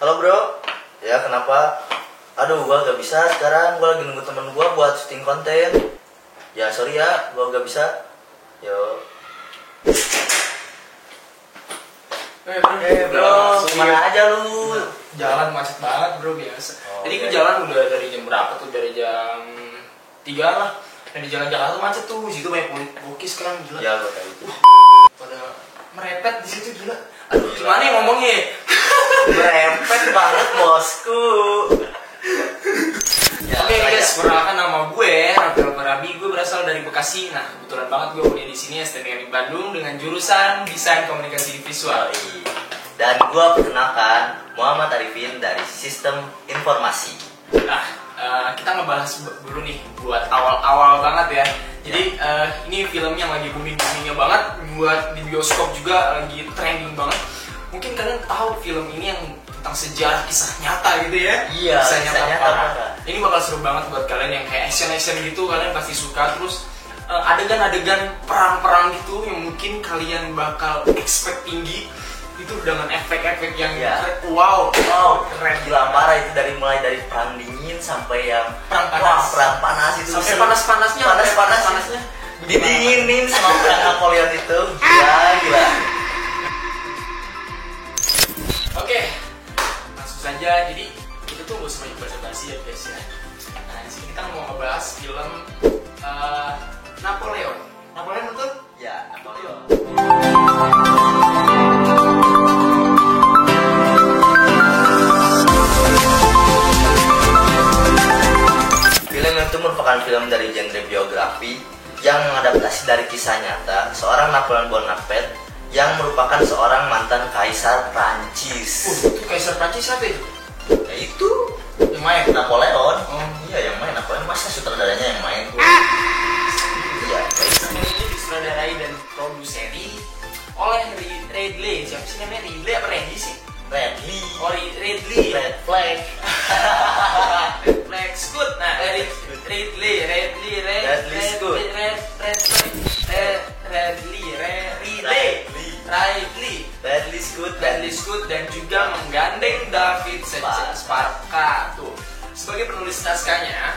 Halo bro, ya kenapa? Aduh, gua gak bisa sekarang, gua lagi nunggu temen gua buat syuting konten. Ya sorry ya, gua gak bisa. Yo. Bro, kemana aja lu? Jalan macet banget bro, biasa. Jadi gue iya. jalan udah dari jam berapa tuh? Dari jam 3 lah. Dan di jalan Jakarta macet tuh, situ banyak bokis sekarang, gila. Ya gua kayak gitu. Pada merepet di situ, gila. Aduh, gimana ya ngomongnya? Merempet banget bosku. Ya, Oke guys, perkenalkan nama gue Rafael Farabi, gue berasal dari Bekasi. Nah, kebetulan banget gue kuliah di sini STM Bandung dengan jurusan Desain Komunikasi Visual. Dan gue perkenalkan Muhammad Arifin dari Sistem Informasi. Nah, kita ngebahas dulu nih buat awal-awal banget ya. Jadi ini film yang lagi booming-boomingnya banget, buat di bioskop juga lagi trending banget. Mungkin kalian tahu film ini yang tentang sejarah kisah nyata gitu ya. Iya, kisah nyata. parah. Ini bakal seru banget buat kalian yang kayak action gitu, kalian pasti suka. Terus adegan-adegan perang-perang gitu yang mungkin kalian bakal expect tinggi. Itu dengan efek-efek yang wow, keren gila parah itu, mulai dari perang dingin sampai yang perang panas itu sampai panas-panasnya didinginin sama perang Napoleon itu. Gila. Oke, langsung saja. Jadi kita tuh gak usah banyak basa-basi ya guys ya. Nah, di sini kita mau ngebahas film Napoleon. Napoleon betul? Ya, Napoleon. Film itu merupakan film dari genre biografi yang mengadaptasi dari kisah nyata seorang Napoleon Bonaparte yang merupakan seorang mantan kaisar Prancis. Itu kaisar Prancis siapa itu? Ya itu Yang main? Napoleon. Oh. Iya, yang main Napoleon, masa sutradaranya yang main? Iya, Film ini disutradarai dan produseri oleh Ridley. Siapa sih namanya? Ridley apa Randy sih? Redley. Oh, Ridley. Red Flag. Red Flag Scott. Nah, Ridley Scott. Ridley Scott dan juga menggandeng David Sparka tuh sebagai penulis naskahnya.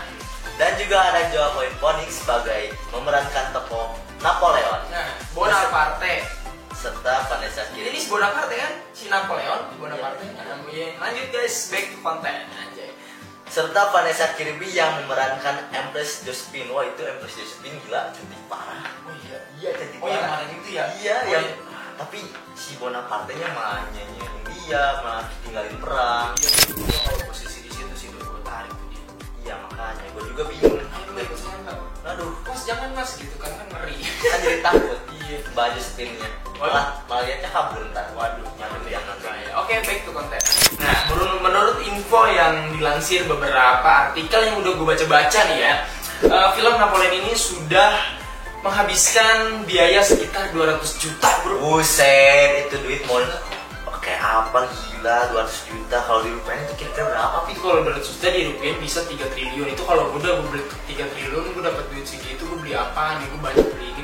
Dan juga ada Joaquin Phoenix sebagai memerankan tokoh Napoleon. Nah, Bonaparte Serta Vanessa ini Kirby. si Bonaparte kan? Si Napoleon, Bonaparte. Lanjut guys, back to content aja. Serta Vanessa Kirby yang memerankan Empress Josephine. Wah, itu Empress Josephine gila, cantik parah. Oh iya. Iya, cantik Oh, yang parah. mana itu ya? Iya, Oh, yang iya. tapi si Bonaparte-nya malah nyanyiin dia, malah tinggalin perang. Iya, gue kalau posisi di situ gue tarik tuh dia. Iya, makanya gue juga bingung. Ayo lu ikut saya enggak? Aduh, Mas jangan mas gitu kan ngeri. kan jadi takut. Iya. Baju spinnya. Malah liatnya kabur ntar. Waduh, yang nanti. Oke, back to content. Nah, menurut info yang dilansir beberapa artikel yang udah gue baca-baca nih ya, film Napoleon ini sudah menghabiskan biaya sekitar 200 juta bro. Buset, itu duit mau pakai apa gila, 200 juta kalau dirupiahin itu kira-kira berapa? Itu kalau 200 juta dirupiahin bisa 3 triliun. Itu kalau gue beli 3 triliun, gue dapat duit segitu, gue beli apa nih? Gue banyak beli ini.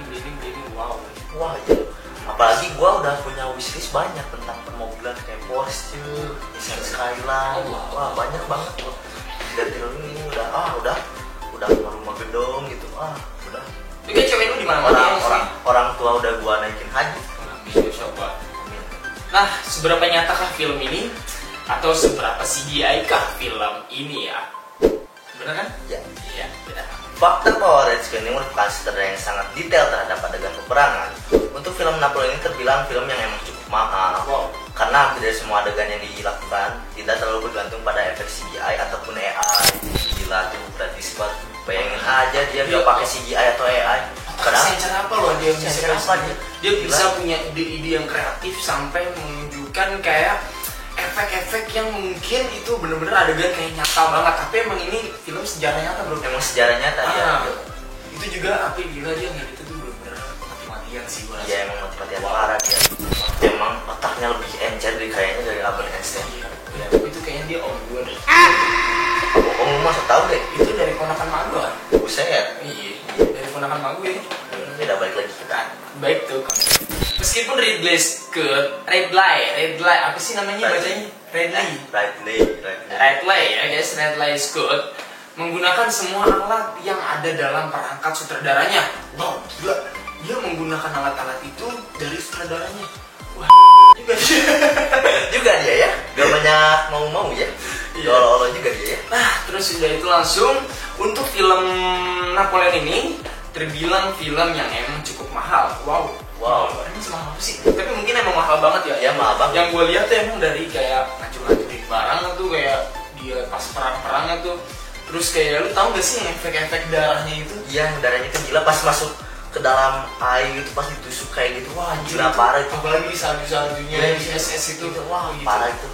Wow. Wah, iya. Apalagi gua udah punya wishlist banyak tentang permobilan kayak Porsche, Nissan Skyline. Wah, banyak banget loh. 3 triliun ini udah rumah gedung gitu. Udah. Itu kan cewek lu di mana-mana Orang tua udah gua naikin haji. Coba. Nah, seberapa nyatakah film ini? Atau seberapa CGI kah film ini ya? Benar kan? Ya. Iya, benar. Fakta bahwa Red Sky ini merupakan sutradara yang sangat detail terhadap adegan peperangan. Untuk film Napoleon ini terbilang film yang emang cukup mahal. Wow. Karena hampir dari semua adegan yang dilakukan tidak terlalu bergantung pada efek CGI ataupun AI. Gila tuh, berarti banget. Bayangin aja dia nggak pakai CGI atau AI. Cara apa loh dia bisa apa dia bisa punya ide-ide yang kreatif sampai menunjukkan kayak efek-efek yang mungkin itu bener-bener adegan kayak nyata banget, tapi emang ini film sejarah nyata bro. Emang sejarah nyata ya. Itu juga api gila dia ngedit itu bener-bener mati-matian sih gua rasa. Iya, emang mati-matian parah dia. Emang otaknya lebih encer kayaknya dari Albert Einstein. Ya, itu kayaknya dia om gua deh. Om lu masa tahu deh. Itu dari ponakan mak gua kan? Buset. Iya, dari ponakan mak gue. Beda balik lagi kita. Baik tuh. Meskipun Ridley Scott, red light, apa sih namanya bacanya? Red light. Red light, ya guys, red light Scott menggunakan semua alat yang ada dalam perangkat sutradaranya. Wow, gila. Dia menggunakan alat-alat itu dari sutradaranya. Wah, juga dia. Juga dia ya, gak banyak mau ya. Iya. Juga dia ya. Nah, terus udah itu langsung untuk film Napoleon ini terbilang film yang emang cukup mahal. Wow. Emang semahal apa sih? Tapi mungkin emang mahal banget ya. Ya mahal banget. Yang gue lihat tuh emang dari kayak ngacur-ngacurin barang tuh, kayak dia pas perang-perangnya tuh. Terus kayak lu tau gak sih yang efek-efek darahnya itu? Iya, darahnya itu gila pas masuk ke dalam air itu, pas ditusuk kayak gitu. Wah, gila parah itu. Apalagi di salju-saljunya di SS itu. Wah, gitu. parah itu.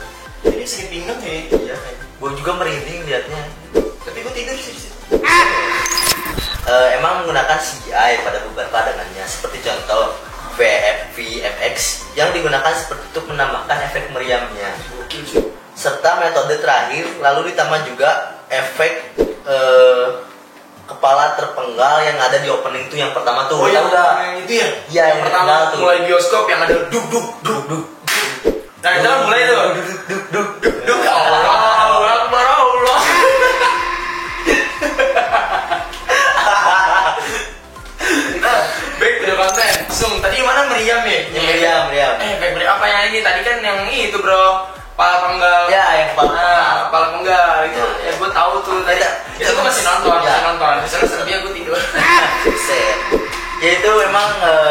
Jadi sakit pinggang ya. Iya, gue juga merinding liatnya. Tapi gue tidur sih. Emang menggunakan CGI pada beberapa adegannya, seperti contoh VFX yang digunakan seperti untuk menambahkan efek meriamnya. Gokil sih. Serta metode terakhir, lalu ditambah juga efek kepala terpenggal yang ada di opening itu yang pertama tuh. Oh, yang itu ya? Iya, yang pertama tuh mulai bioskop yang ada duk. Nah, itu kan mulai tuh. Duk. Allah Akbar Allah. Nah, back to the content. Langsung tadi mana meriam ya? Meriam. Efek meriam apa yang ini? Tadi kan yang itu, Bro. Kepala penggal. Ya, yang kepala penggal itu ya gue tahu tuh tadi. Itu gue masih nonton. Misalnya selebihnya gue tidur. Ya itu emang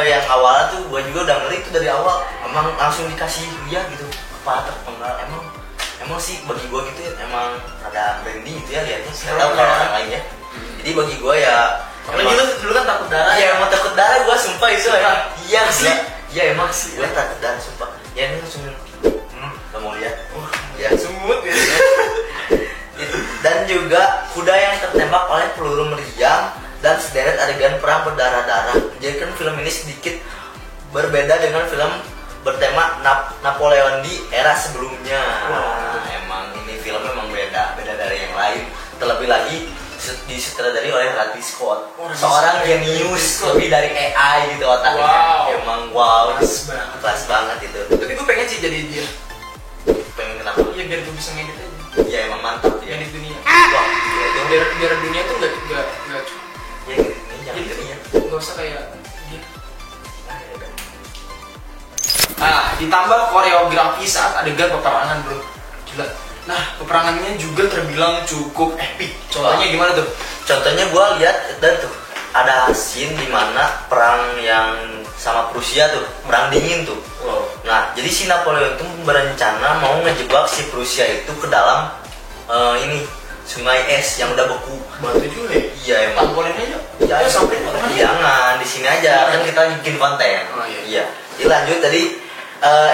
yang awalnya tuh gue juga udah ngeri tuh dari awal. Emang langsung dikasih dia gitu kepala terpenggal. Emang sih bagi gue gitu emang ada branding gitu ya liatnya. Nggak tahu kalau orang lain ya. Jadi bagi gue ya. Apalagi lu dulu kan takut darah. Iya, emang takut darah gue sumpah itu. Iya sih. Iya emang sih. Gue takut darah sumpah. Ya ini langsung gak mau lihat. Ya semut ya. Dan juga kuda yang tertembak oleh peluru meriam dan sederet adegan perang berdarah-darah. Jadi kan film ini sedikit berbeda dengan film bertema Napoleon di era sebelumnya. Emang ini film memang beda dari yang lain. Terlebih lagi disutradari oleh Ridley Scott, seorang jenius, lebih dari AI gitu otaknya. Emang kelas banget itu. Tapi gue pengen sih jadi dia. Pengen kenapa? Iya, biar gue bisa ngedit aja. Iya emang mantap ya. Ngedit dunia. Wah, biar dunia tuh gak ya ini jangan dunia. Gak usah kayak gitu. Nah, ditambah koreografi saat adegan peperangan, bro. Gila. Nah, peperangannya juga terbilang cukup epic. Contohnya gimana tuh? Contohnya gue lihat tuh ada scene di mana perang yang sama Prusia tuh, perang dingin tuh. Nah, jadi si Napoleon itu berencana mau ngejebak si Prusia itu ke dalam ini sungai es yang udah beku. Batu juga ya? Iya emang. Napoleon aja? Ya sampai jangan di sini aja kan kita bikin konten. Iya. Jadi lanjut tadi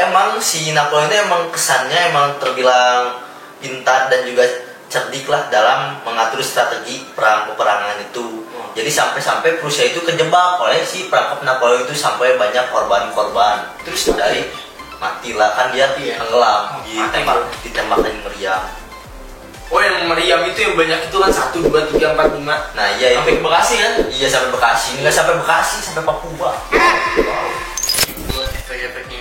emang si Napoleon itu emang kesannya emang terbilang pintar dan juga cerdik lah dalam mengatur strategi peperangan itu. Jadi sampai Prusia itu kejebak oleh si perangkap Napoleon itu sampai banyak korban-korban. Terus dari matilah kan dia tenggelam ditembak dengan meriam. Oh, yang meriam itu yang banyak itu kan 1, 2, 3, 4, 5. Nah iya sampai itu. Bekasi kan? Iya sampai Bekasi. Enggak sampai Bekasi, sampai Papua. Efek-efeknya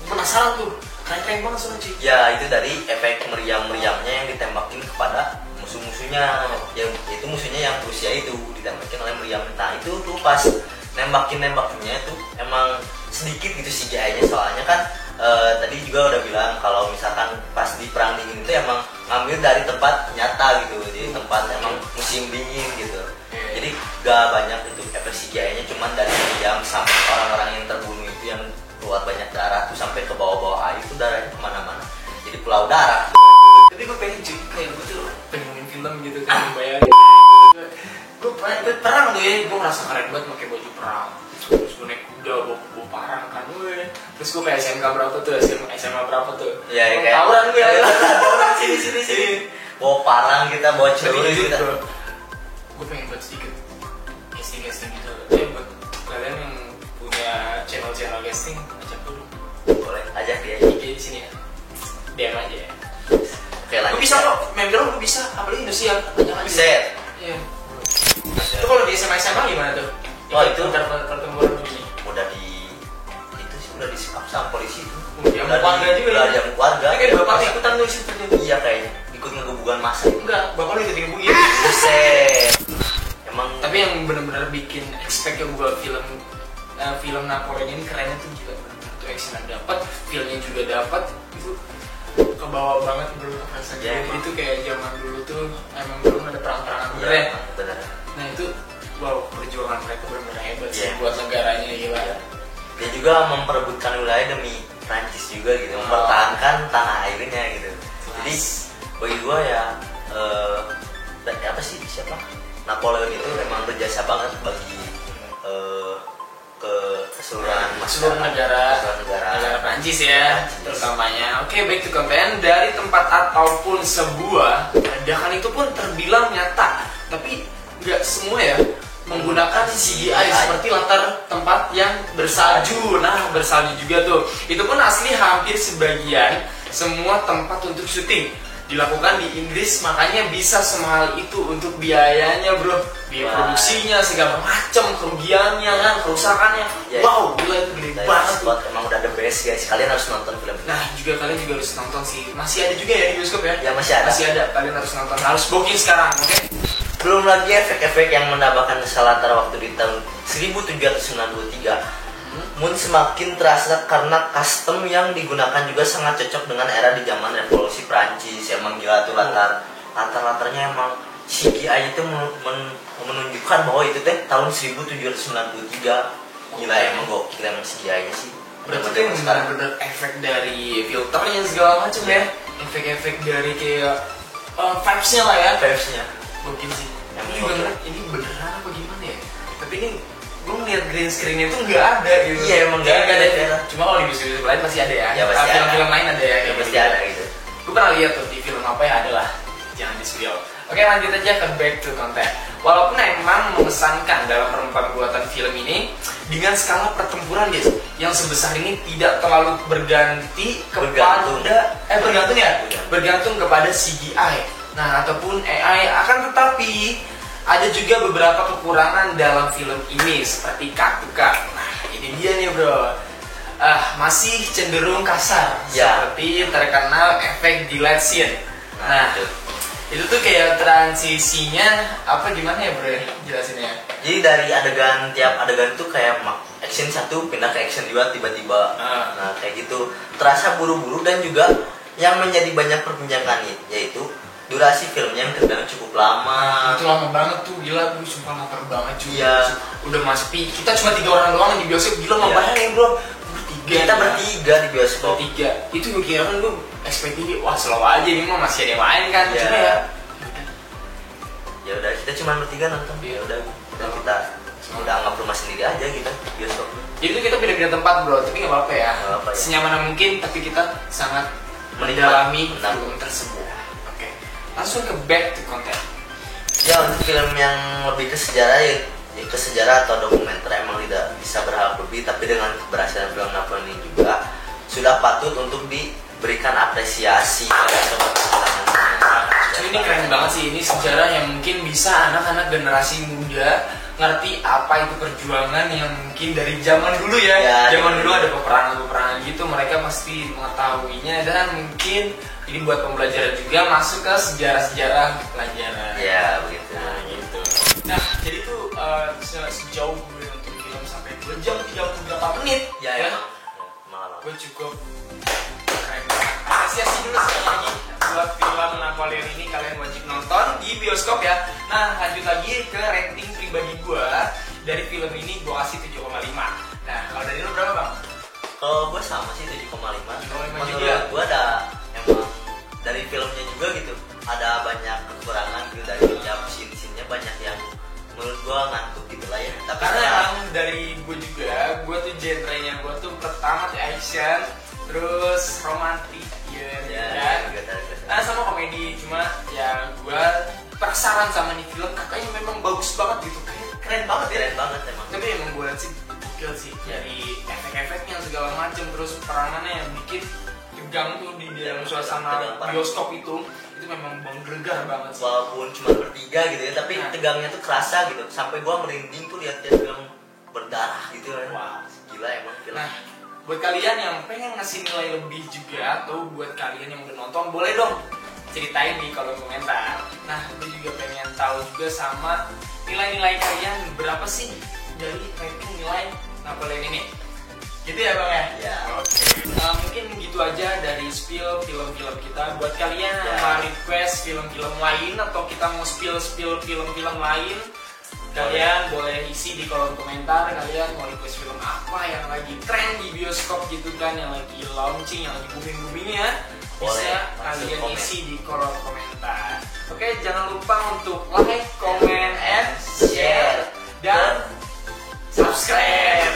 penasaran tuh. Keren banget soalnya Ci. Ya itu dari efek meriamnya yang ditembakin kepada musuh-musuhnya. Yang itu musuhnya yang Rusia itu ditembakin oleh meriam. Nah itu tuh pas nembaknya itu emang sedikit gitu CGI-nya, soalnya kan tadi juga udah bilang kalau misalkan pas di perang dingin itu emang ngambil dari tempat nyata gitu, jadi tempat emang musim dingin gitu. Jadi gak banyak itu efek CGI-nya, cuman dari meriam sampai orang-orang yang terbunuh itu yang keluar banyak darah tuh sampai ke bawah-bawah air itu darahnya kemana-mana, jadi pulau darah. Tapi gue pengen cuy, kayak gue tuh pengen main film gitu kan, bayangin gue perang tuh ya, gue ngerasa keren banget pakai baju perang, terus gue naik kuda bawa parang kan, terus gue kayak SMK berapa tuh, SMA berapa tuh, ya kayak tawuran gue ya, sini bawa parang kita bawa celurit kita. Gue pengen buat sedikit casting gitu, buat kalian yang punya channel casting, ajak dulu. Boleh ajak dia IG di sini ya. DM aja ya. Oke lanjut. Gue bisa kok, member gue bisa, apalagi Indonesia, ajak aja. Bisa. Iya. Itu kalau di SMA gimana tuh? Oh itu pertemuan begini. Udah di itu sih udah disekap sama polisi itu. keluarga juga udah ya. jam keluarga. Kayak bapaknya ikutan tuh situ tuh. Iya kayaknya ikut ngegebukan masa. Enggak, bapak lu ikut ngebukin. Buset. Emang. Tapi yang benar-benar bikin expect yang gue film Napoleon ini kerennya tuh gila. Tuh actionnya dapat, feelnya juga dapat, itu kebawa banget bro rasanya. Ya, Jadi itu kayak zaman dulu tuh emang belum ada perang-perangan bener ya. Bener. Nah itu wow, perjuangan mereka benar-benar hebat sih Yeah. buat negaranya gila. Dia juga memperebutkan wilayah demi Prancis juga gitu, mempertahankan tanah airnya gitu. Jadi bagi gua ya apa sih siapa? Napoleon itu memang berjasa banget bagi keseluruhan seluruh negara Prancis ya, terutamanya. Oke, back to content. Dari tempat ataupun sebuah ledakan itu pun terbilang nyata, tapi nggak semua ya menggunakan CGI seperti latar tempat yang bersalju. Nah, bersalju juga tuh. Itu pun asli hampir sebagian semua tempat untuk syuting dilakukan di Inggris, makanya bisa semahal itu untuk biayanya bro, biaya produksinya segala macam, kerugiannya kan, kerusakannya. Ya, wow, gila itu gede banget tuh. Emang udah the best guys, kalian harus nonton film ini. Nah juga kalian juga harus nonton sih, masih ada juga ya di bioskop ya? Ya masih ada. Kalian harus nonton, harus booking sekarang, oke? Belum lagi efek-efek yang menambahkan latar waktu di tahun 1793. Mun semakin terasa karena custom yang digunakan juga sangat cocok dengan era di zaman revolusi Prancis. Emang gila tuh latar-latarnya emang CGI itu menunjukkan bahwa itu teh tahun 1793. Gila emang gokil emang CGI-nya sih. Berarti itu benar-benar efek dari filternya segala macam ya. Efek-efek dari kayak vibes-nya lah ya. Vibes-nya. Gokil sih. Ini beneran apa gimana ya? Tapi ini gue ngeliat green screen-nya itu nggak ada gitu. Iya emang nggak ada. Cuma kalau di bioskop lain pasti ada ya. Ya pasti ada. Film-film lain ada ya. Ya pasti ada gitu. Gue pernah lihat tuh di film apa ya, ada lah. Jangan di spill. Oke, lanjut aja ke back to content. Walaupun emang mengesankan dalam pembuatan film ini dengan skala pertempuran guys yang sebesar ini tidak terlalu bergantung kepada CGI. Nah, ataupun AI, akan tetapi ada juga beberapa kekurangan dalam film ini seperti katuka. Nah, ini dia nih bro. Masih cenderung kasar ya. Seperti terkenal efek delete scene. Nah, itu tuh kayak transisinya apa gimana ya bro ya jelasinnya? Jadi dari tiap adegan tuh kayak action satu pindah ke action dua tiba-tiba. Nah kayak gitu terasa buru-buru dan juga yang menjadi banyak perbincangan yaitu durasi filmnya yang terbilang cukup lama. Itu lama banget tuh, gila gue sumpah lapar banget juga. Iya. Udah mas Pi, kita cuma 3 orang doang di bioskop, gila nggak bayangin bro. Kita bertiga di bioskop. Bertiga. Itu gue kira kan gue ekspektasi wah slow aja ini mah masih ada yang lain kan. Iya. Cuma ya udah kita cuma bertiga nonton. Ya udah kita udah anggap rumah sendiri aja kita bioskop. Jadi itu kita pindah-pindah tempat bro, tapi nggak apa-apa ya. Ya. Senyaman mungkin, tapi kita sangat mendalami film tersebut. Oke, langsung ke back to content. Ya untuk film yang lebih ke sejarah ya ke sejarah atau dokumenter emang tidak bisa berharap lebih, tapi dengan keberhasilan film Napoleon ini juga sudah patut untuk diberikan apresiasi pada sobat ini keren banget sih, ini sejarah yang mungkin bisa anak-anak generasi muda ngerti apa itu perjuangan yang mungkin dari zaman dulu ya zaman dulu ada peperangan gitu, mereka pasti mengetahuinya dan mungkin ini buat pembelajaran juga masuk ke sejarah-sejarah pelajaran. Ya begitu. Nah gitu. Nah jadi tuh sejauh gue nonton film sampai 2 jam 38 menit ya. Gue cukup keren banget. Apresiasi dulu sekali lagi buat film Napoleon ini, kalian wajib nonton di bioskop ya. Nah lanjut lagi ke rating pribadi gue dari film ini, gue kasih 7,5. Nah kalau dari lo berapa bang? Kalau gue sama sih 7,5. Menurut gue ada emang dari filmnya juga gitu ada banyak kekurangan gitu, dari tiap scene-nya banyak yang menurut gue ngantuk gitu lah ya. Tapi karena emang dari gue juga, gue tuh genrenya gue tuh pertama tuh action, terus romantis ya, nah sama komedi. Cuma ya gue penasaran sama nih film, katanya memang bagus banget gitu, keren banget ya. Keren banget emang. Tapi emang gue liat sih gokil sih, dari efek-efeknya segala macam, terus perangannya yang bikin tegang tuh di dalam suasana bioskop itu memang menggelegar banget sih. Walaupun cuma bertiga gitu ya, tapi tegangnya tuh kerasa gitu. Sampai gua merinding tuh lihat film berdarah gitu kan. Wah, gila emang film. Nah, buat kalian yang pengen ngasih nilai lebih juga, atau buat kalian yang udah nonton, boleh dong ceritain di kolom komentar. Nah, gue juga pengen tahu juga sama nilai-nilai kalian berapa sih dari rating nilai Napoleon ini. Gitu ya Bang ya? Ya. Oke. Mungkin gitu aja dari spill film-film kita. Buat kalian yang mau request film-film lain atau kita mau spill film-film lain, kalian boleh isi di kolom komentar. Kalian mau request film apa yang lagi tren di bioskop gitu kan, yang lagi launching, yang lagi booming-boomingnya, bisa kalian isi di kolom komentar. Oke, jangan lupa untuk like, comment, and share, dan subscribe.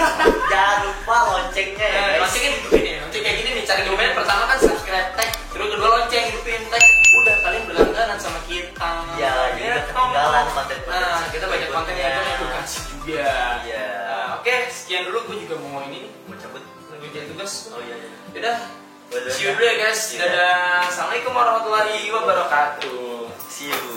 Jangan lupa loncengnya ya. Loncengnya hidupin ya. Lonceng kayak gini nih, cara hidupin pertama kan subscribe, tag, terus kedua lonceng, hidupin, tag. Udah, kalian berlangganan sama kita. Ya, jadi gak ketinggalan konten-konten. Nah, kita banyak konten yang edukasi juga. Iya. Oke, sekian dulu. Gue juga mau ini nih, Mau cabut. lagi jadi tugas. Oh iya. Yaudah, see you dulu ya guys. Dadah. Assalamualaikum warahmatullahi wabarakatuh. See you.